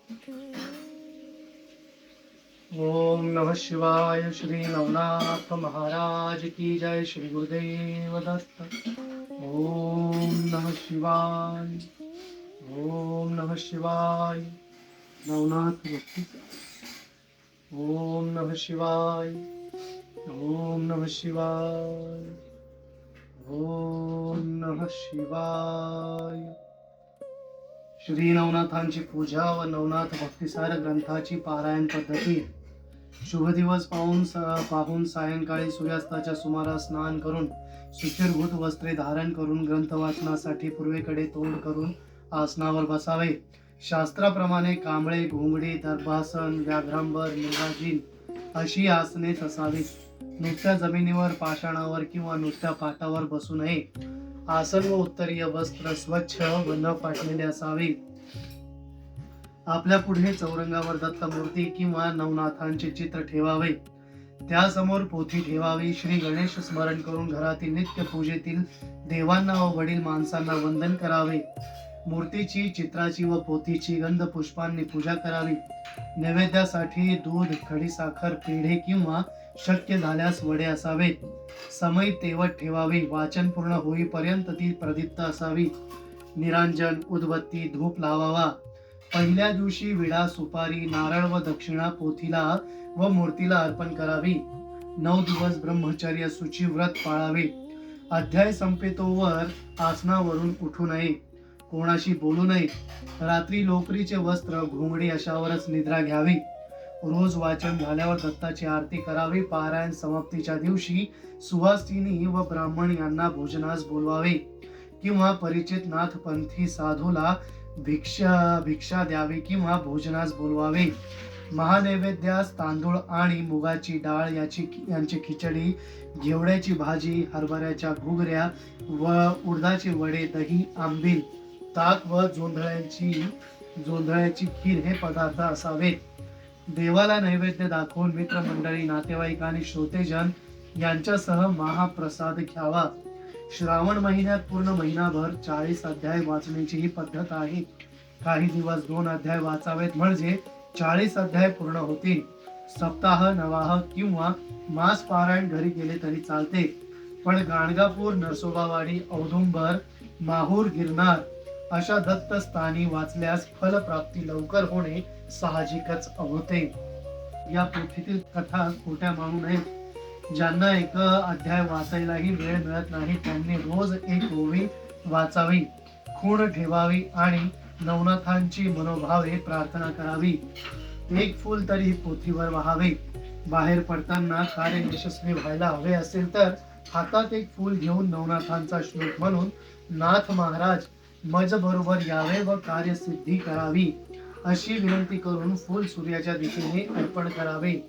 ओम नमः शिवाय। श्री नवनाथ महाराज की जय। श्री गुरुदेव दत्त। ओम नमः शिवाय। ओम नमः शिवाय। नवनाथ भक्ति। ओम नमः शिवाय। ओम नमः शिवाय। ओम नमः शिवाय। श्री नवनाथांची पूजा व नवनाथ भक्तिसार ग्रंथाची पारायण पद्धती। शुभ दिवस पाहून सायंकाळी सूर्यास्ताच्या सुमारास स्नान करून सुचिरभूत वस्त्रे धारण करून ग्रंथ वाचनासाठी पूर्वेकडे तोंड करून आसनावर बसावे। शास्त्राप्रमाणे कांबळे, घोंगडी, दर्भासन, व्याघ्रांबर, मृगाजीन अशी आसनेच असावीत। नुसत्या जमिनीवर, पाषाणावर किंवा नुसत्या पाटावर बसू नये। आसन व उत्तरीय वस्त्र स्वच्छ व न फाटलेले असावे। आपल्या पुढे चौरंगावर दत्त मूर्ती किंवा नवनाथांचे चित्र ठेवावे। त्यासमोर पोथी ठेवावी। श्री गणेश स्मरण करून घरातील नित्य पूजेतील देवांना व वडील माणसांना वंदन करावे। मूर्तीची, चित्राची व पोथीची गंध पुष्पांनी पूजा करावी। नैवेद्यासाठी दूध, खडीसाखर, पेढे किंवा शक्य झाल्यास वडे असावेत। समय तेवत ठेवावी। वाचन पूर्ण होईपर्यंत ती प्रदीप्त असावी। निरांजन, उदबत्ती, धूप लावावा। पहिल्या दिवशी विडा, सुपारी, नारळ व दक्षिणा पोथीला व मूर्तीला अर्पण करावी। 9 दिवस ब्रह्मचर्य शुची व्रत पाळावे। अध्याय संपेतोवर आसनावरून उठू नये। कोणाशी बोलू नये। रात्री लोकरीचे वस्त्र, घोंगडी अशावरच निद्रा घ्यावी। रोज वाचन झाल्यावर दत्ताची आरती करावी। पारायण समाप्तीच्या दिवशी सुवासिनी व ब्राह्मण यांना भोजनास बोलवावे किंवा परिचित नाथपंथी साधूला भिक्षा द्यावी किंवा भोजनास बोलवावे। महानैवेद्यास तांदूळ आणि मुगाची डाळ यांची खिचडी, घेवड्याची भाजी, हरभऱ्याच्या घुगऱ्या व उडदाचे वडे, दही, आंबील, ताक व जोंधळ्याची खीर हे पदार्थ असावेत। देवाला नैवेद्य दाखवून मित्रमंडळी, नातेवाईक आणि श्रोतेजन यांच्यासह महाप्रसाद घ्यावा। श्रावण महिन्यात पूर्ण महिनाभर 40 अध्याय वाचण्याची ही पद्धत आहे। काही दिवस 2 अध्याय वाचावेत म्हणजे 40 अध्याय पूर्ण होतील। सप्ताह, नवाह किंवा मास पारायण घरी केले तरी चालते, पण गाणगापूर, नरसोबावाडी, औदुंबर, माहूर, गिरनार अशा दत्त स्थानी वाचल्यास फलप्राप्ती लवकर होणे साहजिकच होते। या पोथीतील कथा खोट्या मानू नयेत। ज्यांना एक अध्याय वाचायलाही वेळ मिळत नाही त्यांनी रोज एक ओवी वाचावी, खूण ठेवावी आणि नवनाथांची मनोभावे प्रार्थना करावी। एक फूल तरी पोथीवर वाहावे। बाहेर पडताना कार्य यशस्वी व्हायला हवे असेल तर हातात एक फूल घेऊन नवनाथांचा श्लोक म्हणून नाथ महाराज मज बरोबर यावे व कार्यसिद्धी करावी अशी विनंती करून फूल सूर्याच्या दिशेने अर्पण करावे।